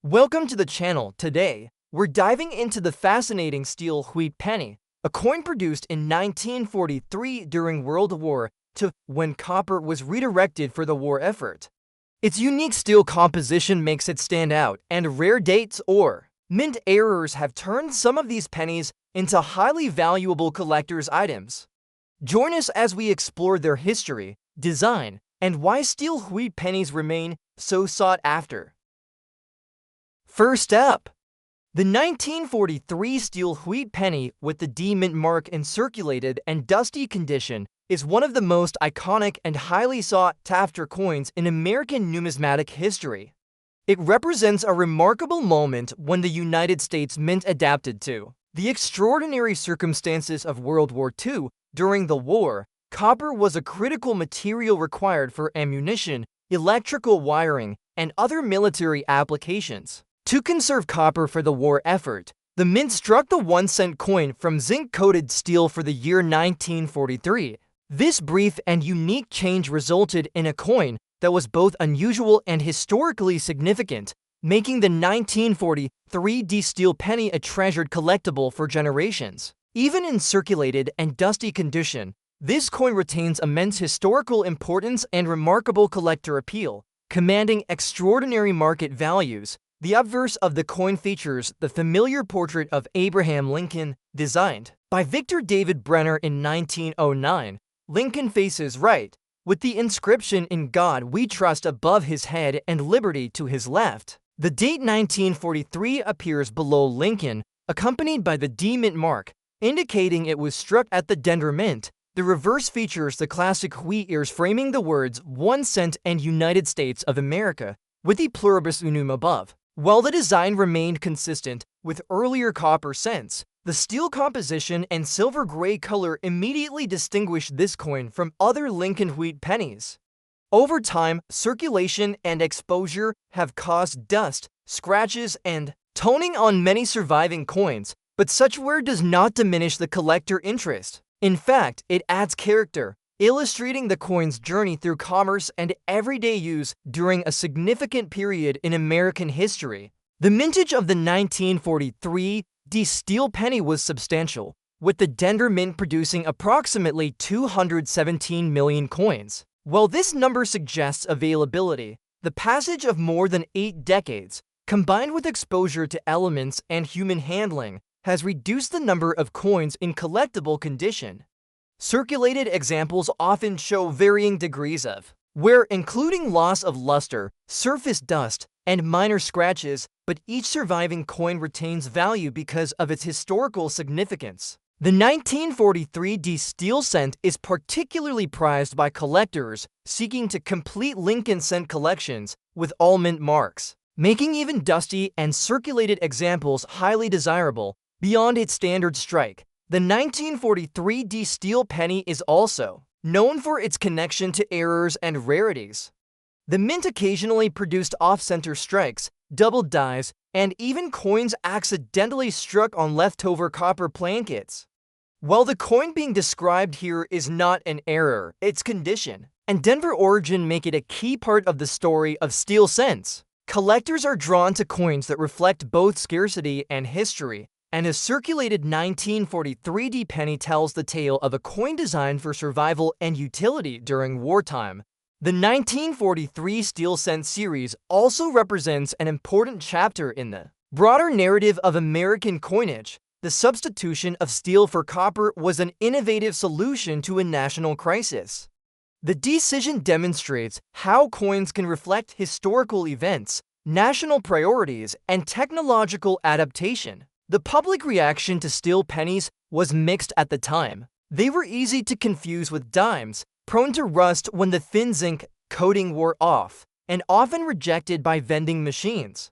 Welcome to the channel. Today, we're diving into the fascinating steel wheat penny, a coin produced in 1943 during World War II when copper was redirected for the war effort. Its unique steel composition makes it stand out, and rare dates or mint errors have turned some of these pennies into highly valuable collector's items. Join us as we explore their history, design, and why steel wheat pennies remain so sought after. First up, the 1943 steel wheat penny with the D mint mark in circulated and dusty condition is one of the most iconic and highly sought-after coins in American numismatic history. It represents a remarkable moment when the United States Mint adapted to the extraordinary circumstances of World War II. During the war, copper was a critical material required for ammunition, electrical wiring, and other military applications. To conserve copper for the war effort, the mint struck the 1-cent coin from zinc-coated steel for the year 1943. This brief and unique change resulted in a coin that was both unusual and historically significant, making the 1943 D steel penny a treasured collectible for generations. Even in circulated and dusty condition, this coin retains immense historical importance and remarkable collector appeal, commanding extraordinary market values. The obverse of the coin features the familiar portrait of Abraham Lincoln, designed by Victor David Brenner in 1909. Lincoln faces right, with the inscription "In God We Trust" above his head and "Liberty" to his left. The date 1943 appears below Lincoln, accompanied by the D mint mark, indicating it was struck at the Denver Mint. The reverse features the classic wheat ears framing the words 1 cent and United States of America, with the pluribus unum above. While the design remained consistent with earlier copper cents, the steel composition and silver gray color immediately distinguished this coin from other Lincoln wheat pennies. Over time, circulation and exposure have caused dust, scratches, and toning on many surviving coins, but such wear does not diminish the collector interest. In fact, it adds character, illustrating the coin's journey through commerce and everyday use during a significant period in American history. The mintage of the 1943 D steel penny was substantial, with the Denver Mint producing approximately 217 million coins. While this number suggests availability, the passage of more than 8 decades, combined with exposure to elements and human handling, has reduced the number of coins in collectible condition. Circulated examples often show varying degrees of wear, including loss of luster, surface dust, and minor scratches, but each surviving coin retains value because of its historical significance. The 1943 D steel cent is particularly prized by collectors seeking to complete Lincoln cent collections with all mint marks, making even dusty and circulated examples highly desirable. Beyond its standard strike, the 1943 D steel penny is also known for its connection to errors and rarities. The mint occasionally produced off-center strikes, double dies, and even coins accidentally struck on leftover copper plankets. While the coin being described here is not an error, its condition and Denver origin make it a key part of the story of steel cents. Collectors are drawn to coins that reflect both scarcity and history, and a circulated 1943 D penny tells the tale of a coin designed for survival and utility during wartime. The 1943 steel cent series also represents an important chapter in the broader narrative of American coinage. The substitution of steel for copper was an innovative solution to a national crisis. The decision demonstrates how coins can reflect historical events, national priorities, and technological adaptation. The public reaction to steel pennies was mixed at the time. They were easy to confuse with dimes, prone to rust when the thin zinc coating wore off, and often rejected by vending machines.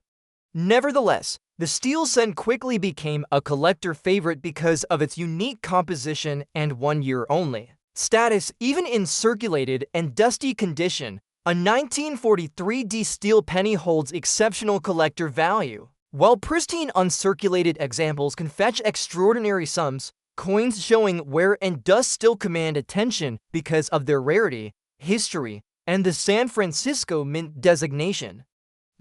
Nevertheless, the steel cent quickly became a collector favorite because of its unique composition and one-year-only status. Even in circulated and dusty condition, a 1943 D steel penny holds exceptional collector value. While pristine uncirculated examples can fetch extraordinary sums, coins showing wear and dust still command attention because of their rarity, history, and the San Francisco Mint designation.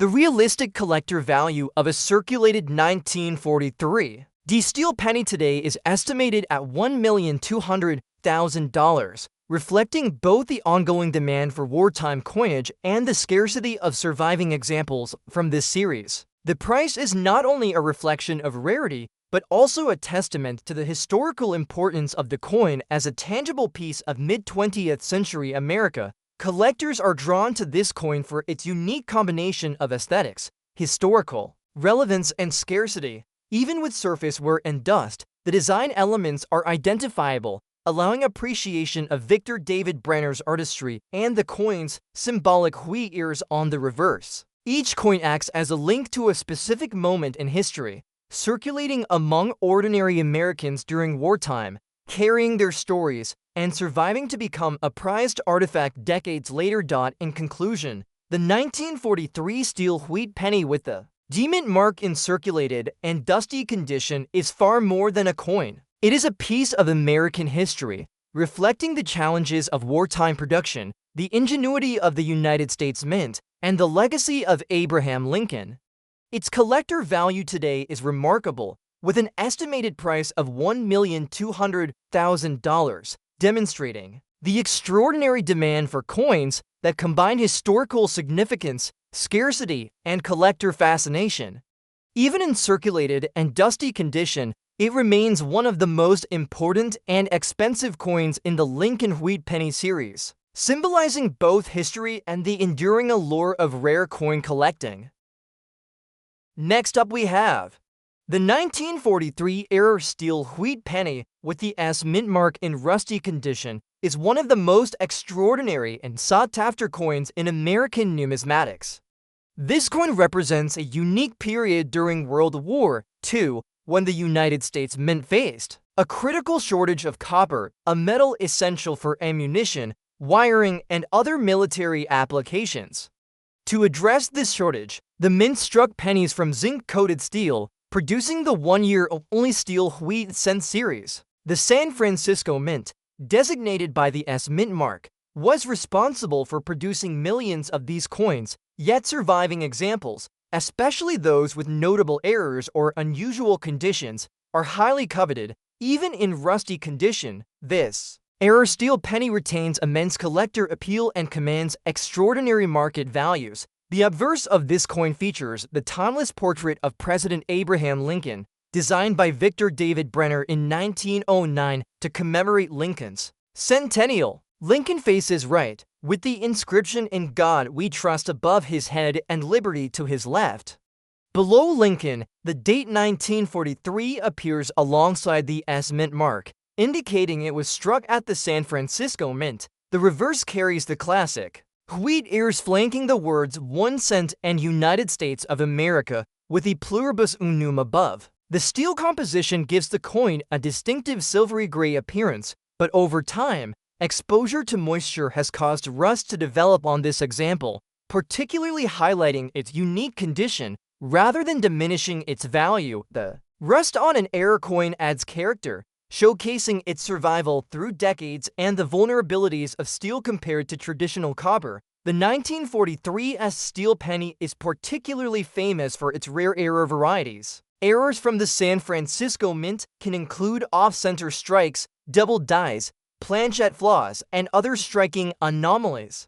The realistic collector value of a circulated 1943 D steel penny today is estimated at $1,200,000, reflecting both the ongoing demand for wartime coinage and the scarcity of surviving examples from this series. The price is not only a reflection of rarity, but also a testament to the historical importance of the coin as a tangible piece of mid-20th century America. Collectors are drawn to this coin for its unique combination of aesthetics, historical relevance, and scarcity. Even with surface wear and dust, the design elements are identifiable, allowing appreciation of Victor David Brenner's artistry and the coin's symbolic wheat ears on the reverse. Each coin acts as a link to a specific moment in history, circulating among ordinary Americans during wartime, carrying their stories, and surviving to become a prized artifact decades later. In conclusion, the 1943 steel wheat penny with the D-mint mark in circulated and dusty condition is far more than a coin. It is a piece of American history, reflecting the challenges of wartime production, the ingenuity of the United States Mint, and the legacy of Abraham Lincoln. Its collector value today is remarkable, with an estimated price of $1,200,000, demonstrating the extraordinary demand for coins that combine historical significance, scarcity, and collector fascination. Even in circulated and dusty condition, it remains one of the most important and expensive coins in the Lincoln Wheat Penny series, symbolizing both history and the enduring allure of rare coin collecting. Next up we have the 1943 era steel wheat penny with the S mint mark in rusty condition is one of the most extraordinary and sought-after coins in American numismatics. This coin represents a unique period during World War II when the United States Mint faced a critical shortage of copper, a metal essential for ammunition, wiring, and other military applications. To address this shortage, the Mint struck pennies from zinc-coated steel, producing the one-year-only steel wheat cent series. The San Francisco Mint, designated by the S mint mark, was responsible for producing millions of these coins, yet surviving examples, especially those with notable errors or unusual conditions, are highly coveted, even in rusty condition. This era steel penny retains immense collector appeal and commands extraordinary market values. The obverse of this coin features the timeless portrait of President Abraham Lincoln, designed by Victor David Brenner in 1909 to commemorate Lincoln's centennial. Lincoln faces right, with the inscription "In God We Trust" above his head and "Liberty" to his left. Below Lincoln, the date 1943 appears alongside the S mint mark, indicating it was struck at the San Francisco Mint. The reverse carries the classic wheat ears flanking the words 1 cent and United States of America, with the pluribus unum above. The steel composition gives the coin a distinctive silvery gray appearance, but over time, exposure to moisture has caused rust to develop on this example, particularly highlighting its unique condition rather than diminishing its value. The rust on an era coin adds character, showcasing its survival through decades and the vulnerabilities of steel compared to traditional copper. The 1943 S steel penny is particularly famous for its rare error varieties. Errors from the San Francisco Mint can include off-center strikes, double dies, planchette flaws, and other striking anomalies.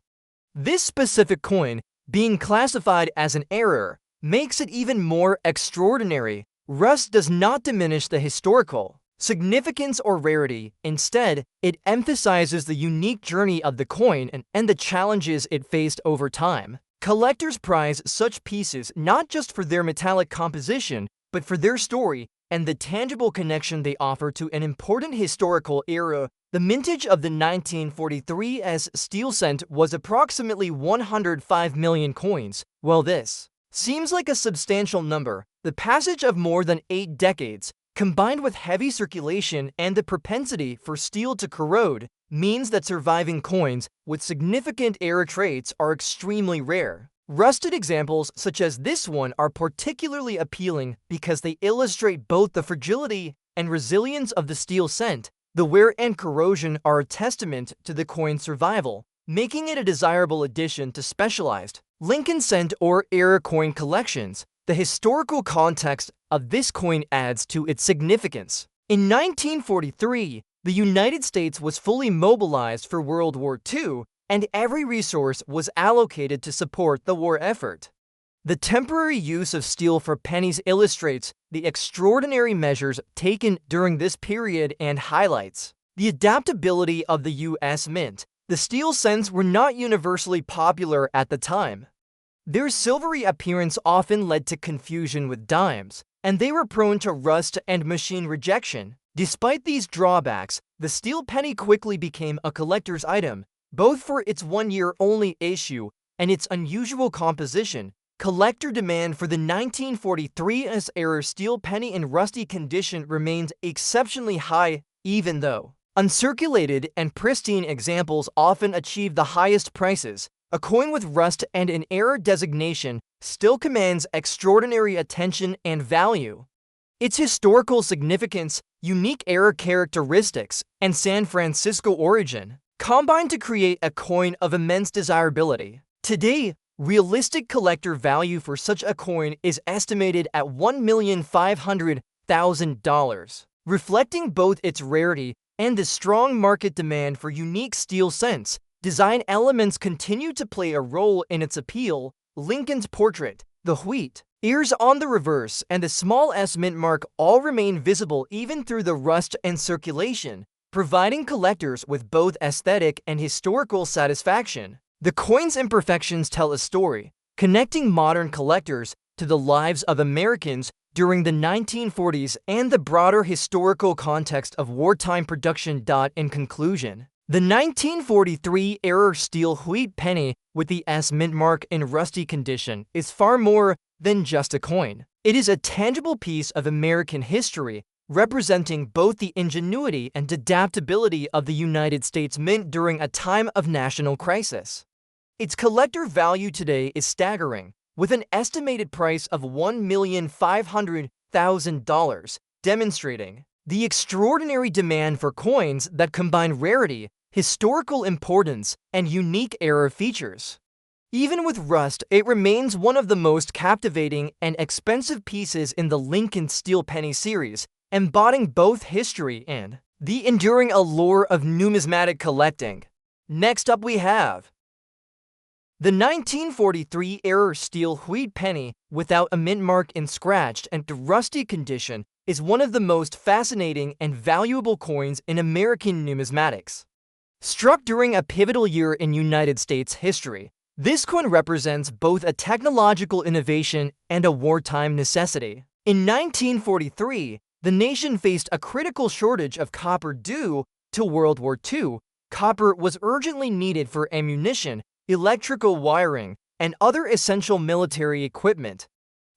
This specific coin, being classified as an error, makes it even more extraordinary. Rust does not diminish the historical significance or rarity. Instead, it emphasizes the unique journey of the coin and the challenges it faced over time. Collectors prize such pieces not just for their metallic composition, but for their story and the tangible connection they offer to an important historical era. The mintage of the 1943 S steel cent was approximately 105 million coins. While this seems like a substantial number, the passage of more than 8 decades, combined with heavy circulation and the propensity for steel to corrode, means that surviving coins with significant era traits are extremely rare. Rusted examples such as this one are particularly appealing because they illustrate both the fragility and resilience of the steel cent. The wear and corrosion are a testament to the coin's survival, making it a desirable addition to specialized Lincoln cent or era coin collections. The historical context of this coin adds to its significance. In 1943, the United States was fully mobilized for World War II, and every resource was allocated to support the war effort. The temporary use of steel for pennies illustrates the extraordinary measures taken during this period and highlights the adaptability of the U.S. Mint. The steel cents were not universally popular at the time. Their silvery appearance often led to confusion with dimes, and they were prone to rust and machine rejection. Despite these drawbacks, the steel penny quickly became a collector's item, both for its one-year-only issue and its unusual composition. Collector demand for the 1943-era steel penny in rusty condition remains exceptionally high, even though uncirculated and pristine examples often achieve the highest prices. A coin with rust and an era designation still commands extraordinary attention and value. Its historical significance, unique era characteristics, and San Francisco origin combine to create a coin of immense desirability. Today, realistic collector value for such a coin is estimated at $1,500,000, reflecting both its rarity and the strong market demand for unique steel cents. Design elements continue to play a role in its appeal. Lincoln's portrait, the wheat ears on the reverse, and the small S mint mark all remain visible even through the rust and circulation, providing collectors with both aesthetic and historical satisfaction. The coin's imperfections tell a story, connecting modern collectors to the lives of Americans during the 1940s and the broader historical context of wartime production. In conclusion, the 1943-era steel wheat penny with the S mint mark in rusty condition is far more than just a coin. It is a tangible piece of American history, representing both the ingenuity and adaptability of the United States Mint during a time of national crisis. Its collector value today is staggering, with an estimated price of $1,500,000, demonstrating the extraordinary demand for coins that combine rarity, historical importance, and unique era features. Even with rust, it remains one of the most captivating and expensive pieces in the Lincoln steel penny series, embodying both history and the enduring allure of numismatic collecting. Next up we have the 1943-era steel wheat penny without a mint mark in scratched and rusty condition is one of the most fascinating and valuable coins in American numismatics. Struck during a pivotal year in United States history, this coin represents both a technological innovation and a wartime necessity. In 1943, the nation faced a critical shortage of copper due to World War II. Copper was urgently needed for ammunition, electrical wiring, and other essential military equipment.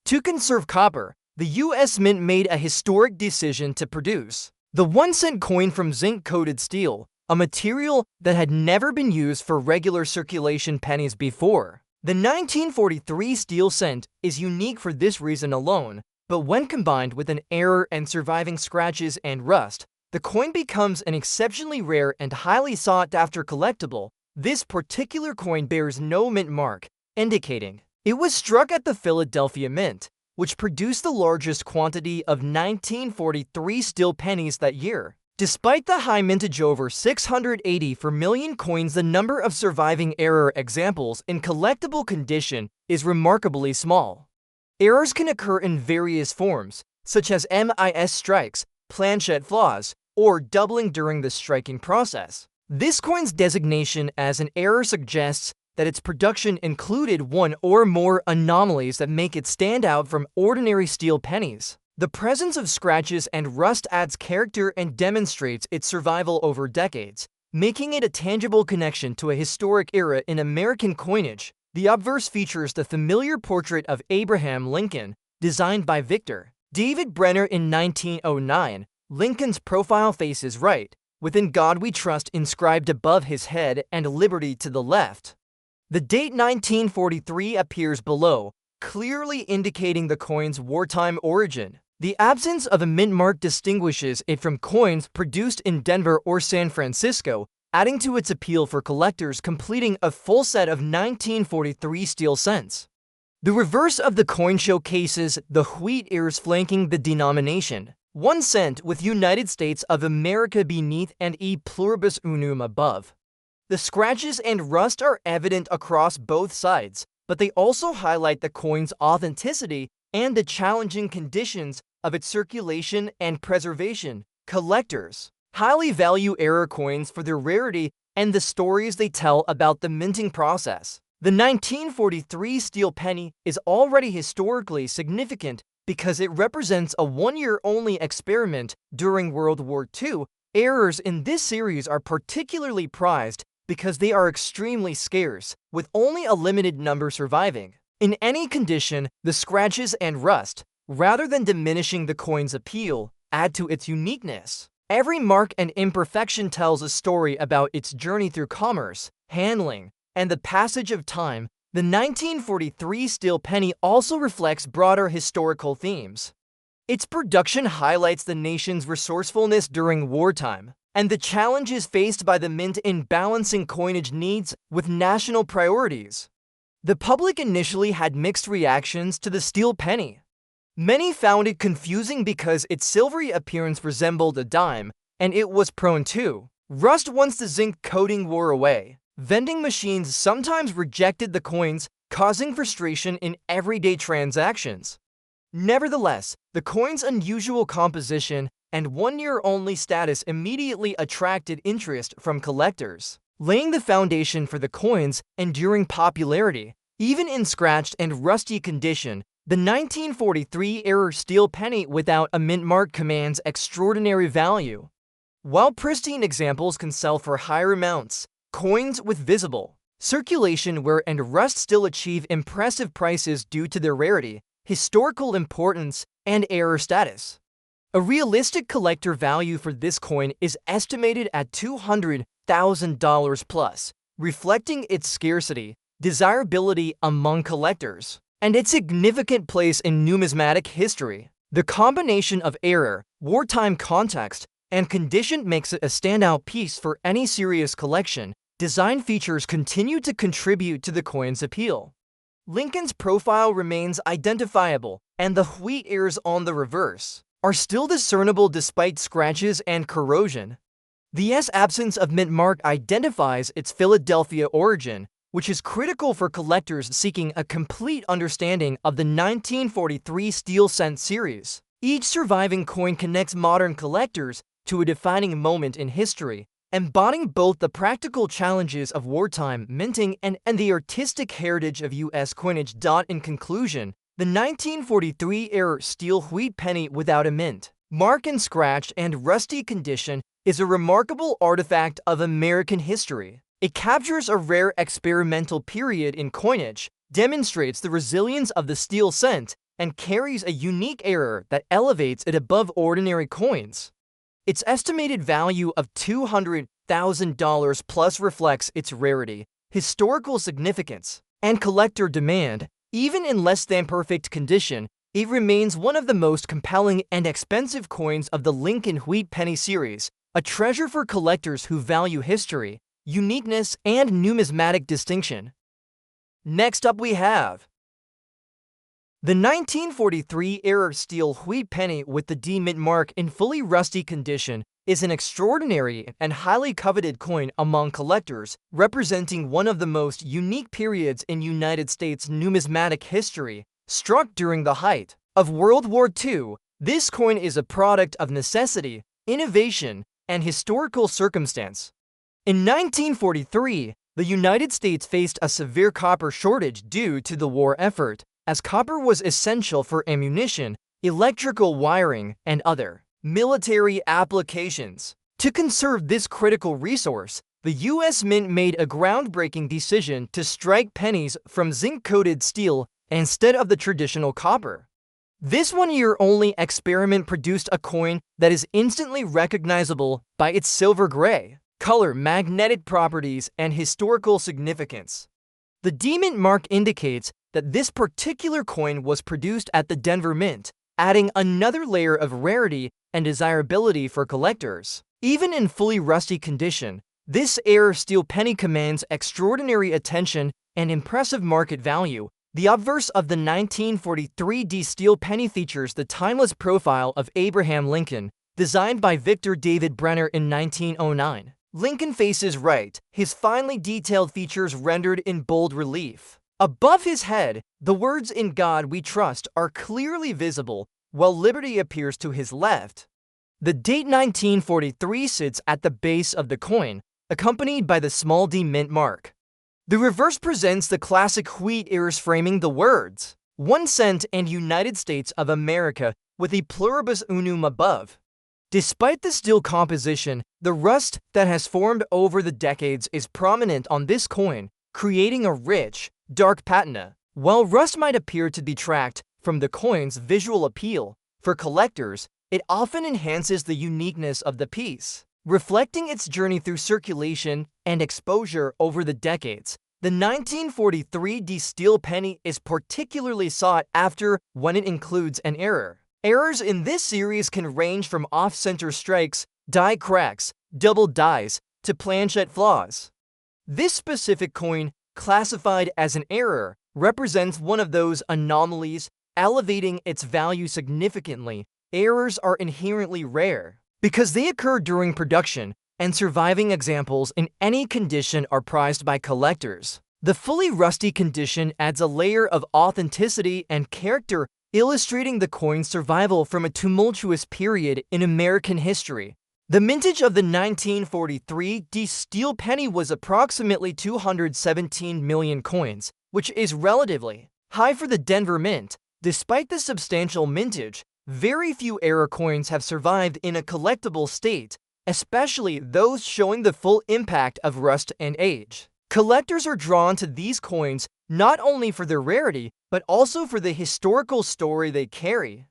To conserve copper, the U.S. Mint made a historic decision to produce the 1-cent coin from zinc-coated steel, a material that had never been used for regular circulation pennies before. The 1943 steel cent is unique for this reason alone, but when combined with an error and surviving scratches and rust, the coin becomes an exceptionally rare and highly sought-after collectible. This particular coin bears no mint mark, indicating it was struck at the Philadelphia Mint, which produced the largest quantity of 1943 steel pennies that year. Despite the high mintage over 680 per million coins, the number of surviving error examples in collectible condition is remarkably small. Errors can occur in various forms, such as MIS strikes, planchette flaws, or doubling during the striking process. This coin's designation as an error suggests that its production included one or more anomalies that make it stand out from ordinary steel pennies. The presence of scratches and rust adds character and demonstrates its survival over decades, making it a tangible connection to a historic era in American coinage. The obverse features the familiar portrait of Abraham Lincoln, designed by Victor David Brenner in 1909. Lincoln's profile faces right, with "In God We Trust" inscribed above his head and "Liberty" to the left. The date 1943 appears below, clearly indicating the coin's wartime origin. The absence of a mint mark distinguishes it from coins produced in Denver or San Francisco, adding to its appeal for collectors completing a full set of 1943 steel cents. The reverse of the coin showcases the wheat ears flanking the denomination, 1 cent with United States of America beneath and E pluribus unum above. The scratches and rust are evident across both sides, but they also highlight the coin's authenticity and the challenging conditions of its circulation and preservation. Collectors highly value error coins for their rarity and the stories they tell about the minting process. The 1943 steel penny is already historically significant because it represents a one-year-only experiment during World War II. Errors in this series are particularly prized because they are extremely scarce, with only a limited number surviving. In any condition, the scratches and rust, rather than diminishing the coin's appeal, add to its uniqueness. Every mark and imperfection tells a story about its journey through commerce, handling, and the passage of time. The 1943 steel penny also reflects broader historical themes. Its production highlights the nation's resourcefulness during wartime and the challenges faced by the mint in balancing coinage needs with national priorities. The public initially had mixed reactions to the steel penny. Many found it confusing because its silvery appearance resembled a dime, and it was prone to rust once the zinc coating wore away. Vending machines sometimes rejected the coins, causing frustration in everyday transactions. Nevertheless, the coin's unusual composition and one-year-only status immediately attracted interest from collectors, laying the foundation for the coin's enduring popularity. Even in scratched and rusty condition, the 1943-era steel penny without a mint mark commands extraordinary value. While pristine examples can sell for higher amounts, coins with visible circulation wear and rust still achieve impressive prices due to their rarity, historical importance, and error status. A realistic collector value for this coin is estimated at $200,000 plus, reflecting its scarcity, desirability among collectors, and its significant place in numismatic history. The combination of error, wartime context, and condition makes it a standout piece for any serious collection. Design features continue to contribute to the coin's appeal. Lincoln's profile remains identifiable, and the wheat ears on the reverse are still discernible despite scratches and corrosion. The absence of mint mark identifies its Philadelphia origin, which is critical for collectors seeking a complete understanding of the 1943 steel cent series. Each surviving coin connects modern collectors to a defining moment in history, embodying both the practical challenges of wartime minting and the artistic heritage of U.S. coinage. In conclusion, the 1943-era steel wheat penny without a mint mark in scratched and rusty condition is a remarkable artifact of American history. It captures a rare experimental period in coinage, demonstrates the resilience of the steel cent, and carries a unique error that elevates it above ordinary coins. Its estimated value of $200,000 plus reflects its rarity, historical significance, and collector demand. Even in less than perfect condition, it remains one of the most compelling and expensive coins of the Lincoln Wheat Penny series, a treasure for collectors who value history, uniqueness, and numismatic distinction. Next up we have the 1943-era steel wheat penny with the D mint mark in fully rusty condition is an extraordinary and highly coveted coin among collectors, representing one of the most unique periods in United States numismatic history. Struck during the height of World War II, this coin is a product of necessity, innovation, and historical circumstance. In 1943, the United States faced a severe copper shortage due to the war effort, as copper was essential for ammunition, electrical wiring, and other military applications. To conserve this critical resource, the U.S. Mint made a groundbreaking decision to strike pennies from zinc-coated steel instead of the traditional copper. This one-year-only experiment produced a coin that is instantly recognizable by its silver gray color, magnetic properties, and historical significance. The D mint mark indicates that this particular coin was produced at the Denver Mint, adding another layer of rarity and desirability for collectors. Even in fully rusty condition, This era steel penny commands extraordinary attention and impressive market value. The obverse of the 1943 D steel penny features the timeless profile of Abraham Lincoln, designed by Victor David Brenner in 1909. Lincoln faces right, his finely detailed features rendered in bold relief. Above his head, the words "In God We Trust" are clearly visible, while liberty appears to his left. The date 1943 sits at the base of the coin, accompanied by the small d mint mark. The reverse presents the classic wheat ears framing the words 1 cent and United States of America with a pluribus unum above. Despite the steel composition, the rust that has formed over the decades is prominent on this coin, creating a rich, dark patina. While rust might appear to detract from the coin's visual appeal, for collectors, it often enhances the uniqueness of the piece. Reflecting its journey through circulation and exposure over the decades, the 1943 D steel penny is particularly sought after when it includes an error. Errors in this series can range from off-center strikes, die cracks, double dies, to planchette flaws. This specific coin, classified as an error, represents one of those anomalies, elevating its value significantly. Errors are inherently rare because they occur during production, and surviving examples in any condition are prized by collectors. The fully rusty condition adds a layer of authenticity and character, illustrating the coin's survival from a tumultuous period in American history. The mintage of the 1943 D steel penny was approximately 217 million coins, which is relatively high for the Denver Mint. Despite the substantial mintage, very few error coins have survived in a collectible state, especially those showing the full impact of rust and age. Collectors are drawn to these coins not only for their rarity, but also for the historical story they carry.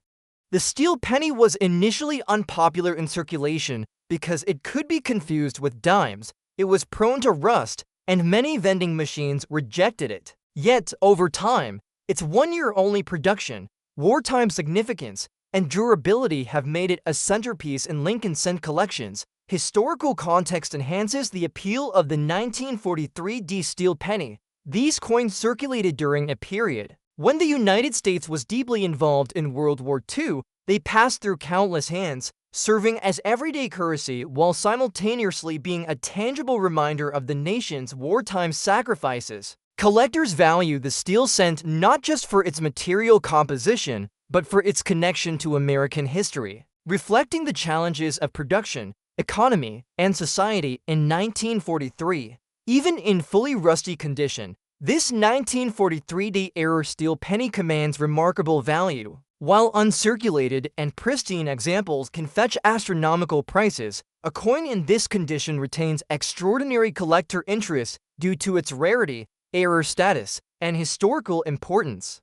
The steel penny was initially unpopular in circulation because it could be confused with dimes. It was prone to rust, and many vending machines rejected it. Yet, over time, its one-year-only production, wartime significance, and durability have made it a centerpiece in Lincoln Cent collections. Historical context enhances the appeal of the 1943 D steel penny. These coins circulated during a period when the United States was deeply involved in World War II. They passed through countless hands, serving as everyday currency while simultaneously being a tangible reminder of the nation's wartime sacrifices. Collectors value the steel cent not just for its material composition, but for its connection to American history, reflecting the challenges of production, economy, and society in 1943. Even in fully rusty condition, this 1943 era steel penny commands remarkable value. While uncirculated and pristine examples can fetch astronomical prices, a coin in this condition retains extraordinary collector interest due to its rarity, error status, and historical importance.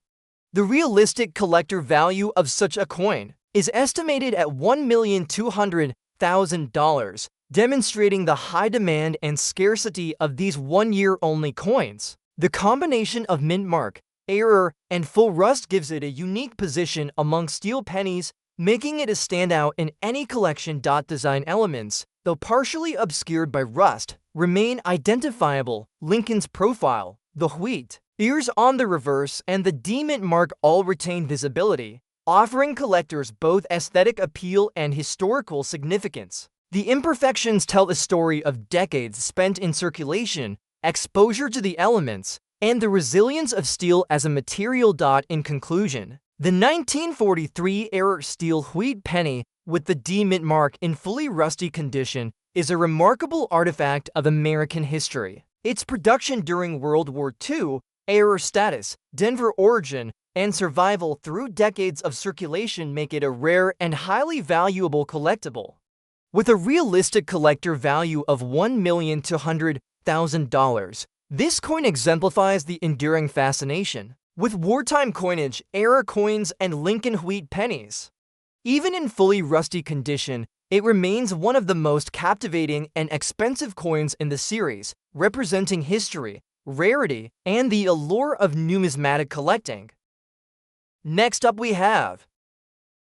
The realistic collector value of such a coin is estimated at $1,200,000, demonstrating the high demand and scarcity of these one-year-only coins. The combination of mint mark, error, and full rust gives it a unique position among steel pennies, making it a standout in any collection. Design elements, though partially obscured by rust, remain identifiable. Lincoln's profile, the wheat ears on the reverse, and the D mint mark all retain visibility, offering collectors both aesthetic appeal and historical significance. The imperfections tell the story of decades spent in circulation, exposure to the elements, and the resilience of steel as a material. In conclusion, the 1943 era steel wheat penny with the D mint mark in fully rusty condition is a remarkable artifact of American history. Its production during World War II, error status, Denver origin, and survival through decades of circulation make it a rare and highly valuable collectible. With a realistic collector value of $1,200,000, this coin exemplifies the enduring fascination with wartime coinage, era coins, and Lincoln wheat pennies. Even in fully rusty condition, it remains one of the most captivating and expensive coins in the series, representing history, rarity, and the allure of numismatic collecting. Next up we have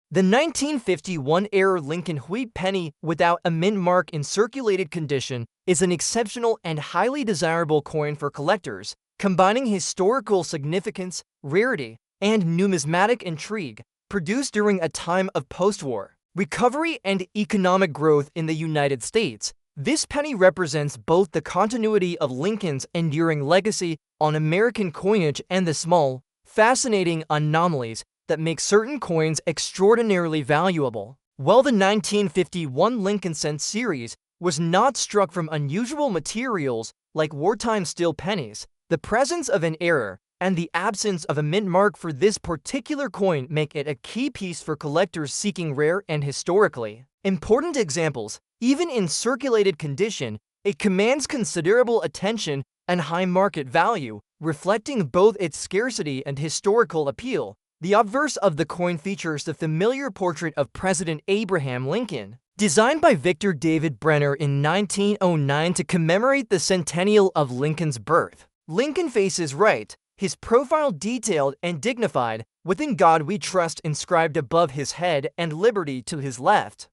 the 1951 era Lincoln wheat penny without a mint mark in circulated condition is an exceptional and highly desirable coin for collectors, combining historical significance, rarity, and numismatic intrigue, produced during a time of post-war recovery and economic growth in the United States. This penny represents both the continuity of Lincoln's enduring legacy on American coinage and the small, fascinating anomalies that make certain coins extraordinarily valuable. While the 1951 Lincoln cent series was not struck from unusual materials like wartime steel pennies, the presence of an error and the absence of a mint mark for this particular coin make it a key piece for collectors seeking rare and historically important examples. Even in circulated condition, it commands considerable attention and high market value, reflecting both its scarcity and historical appeal. The obverse of the coin features the familiar portrait of President Abraham Lincoln, designed by Victor David Brenner in 1909 to commemorate the centennial of Lincoln's birth. Lincoln faces right, his profile detailed and dignified, with "In God We Trust" inscribed above his head and "Liberty" to his left.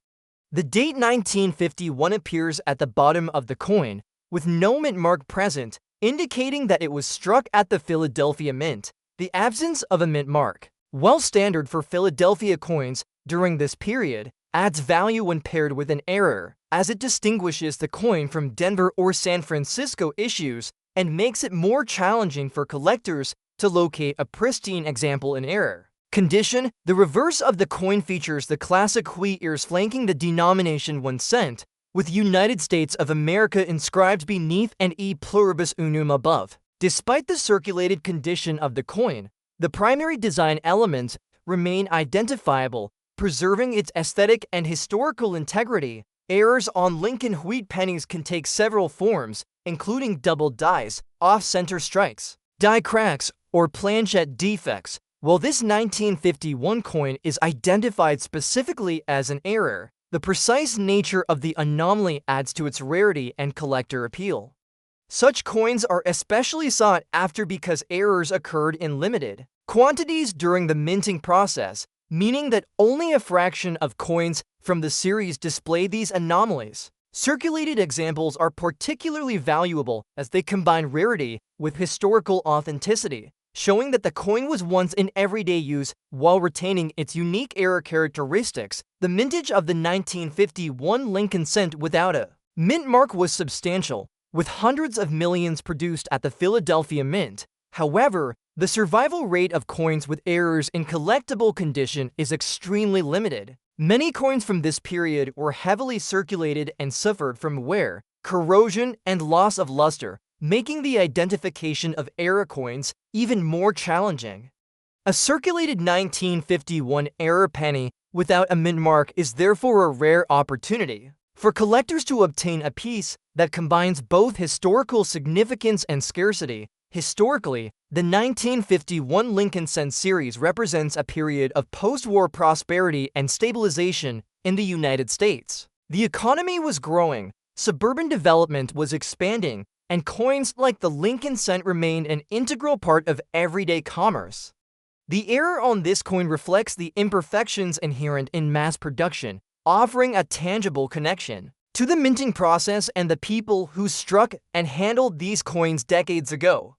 The date 1951 appears at the bottom of the coin, with no mint mark present, indicating that it was struck at the Philadelphia Mint. The absence of a mint mark, while standard for Philadelphia coins during this period, adds value when paired with an error, as it distinguishes the coin from Denver or San Francisco issues and makes it more challenging for collectors to locate a pristine example in error condition. The reverse of the coin features the classic wheat ears flanking the denomination 1 cent, with United States of America inscribed beneath and E pluribus unum above. Despite the circulated condition of the coin, the primary design elements remain identifiable, preserving its aesthetic and historical integrity. Errors on Lincoln wheat pennies can take several forms, including double dies, off-center strikes, die cracks, or planchette defects. While this 1951 coin is identified specifically as an error, the precise nature of the anomaly adds to its rarity and collector appeal. Such coins are especially sought after because errors occurred in limited quantities during the minting process, meaning that only a fraction of coins from the series display these anomalies. Circulated examples are particularly valuable as they combine rarity with historical authenticity, showing that the coin was once in everyday use while retaining its unique error characteristics. The mintage of the 1951 Lincoln cent without a mint mark was substantial, with hundreds of millions produced at the Philadelphia Mint. However, the survival rate of coins with errors in collectible condition is extremely limited. Many coins from this period were heavily circulated and suffered from wear, corrosion, and loss of luster, making the identification of error coins even more challenging. A circulated 1951 error penny without a mint mark is therefore a rare opportunity for collectors to obtain a piece that combines both historical significance and scarcity. Historically, the 1951 Lincoln cent series represents a period of post-war prosperity and stabilization in the United States. The economy was growing, suburban development was expanding, and coins like the Lincoln cent remained an integral part of everyday commerce. The error on this coin reflects the imperfections inherent in mass production, offering a tangible connection to the minting process and the people who struck and handled these coins decades ago.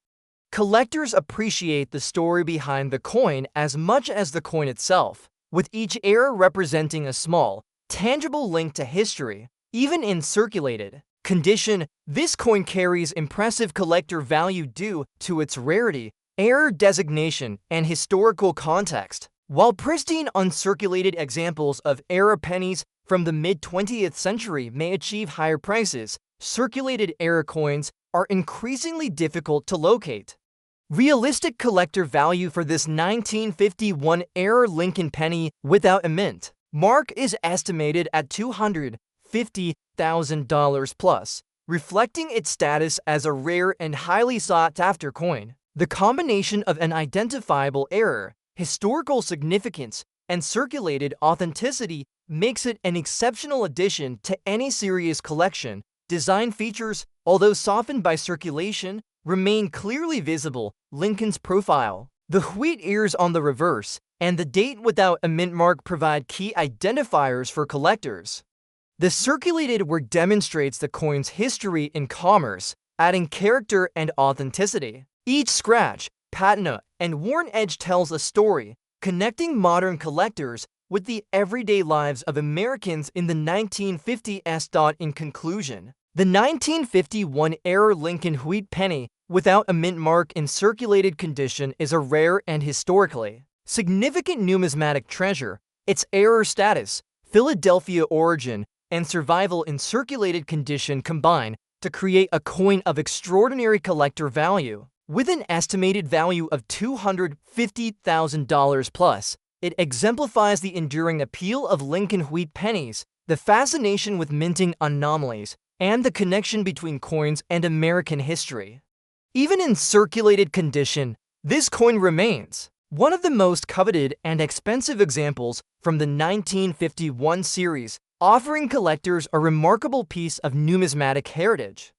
Collectors appreciate the story behind the coin as much as the coin itself, with each error representing a small, tangible link to history. Even in circulated condition, this coin carries impressive collector value due to its rarity, error designation, and historical context. While pristine uncirculated examples of error pennies from the mid-20th century may achieve higher prices, circulated error coins are increasingly difficult to locate. Realistic collector value for this 1951 error Lincoln penny without a mint mark is estimated at $250,000 plus, reflecting its status as a rare and highly sought-after coin. The combination of an identifiable error, historical significance, and circulated authenticity makes it an exceptional addition to any serious collection. Design features, although softened by circulation, remain clearly visible. Lincoln's profile, the wheat ears on the reverse, and the date without a mint mark provide key identifiers for collectors. The circulated work demonstrates the coin's history in commerce, adding character and authenticity. Each scratch, patina, and worn edge tells a story, connecting modern collectors with the everyday lives of Americans in the 1950s. In conclusion, the 1951-era Lincoln wheat penny without a mint mark in circulated condition is a rare and historically significant numismatic treasure. Its error status, Philadelphia origin, and survival in circulated condition combine to create a coin of extraordinary collector value. With an estimated value of $250,000 plus, it exemplifies the enduring appeal of Lincoln wheat pennies, the fascination with minting anomalies, and the connection between coins and American history. Even in circulated condition, this coin remains one of the most coveted and expensive examples from the 1951 series, offering collectors a remarkable piece of numismatic heritage.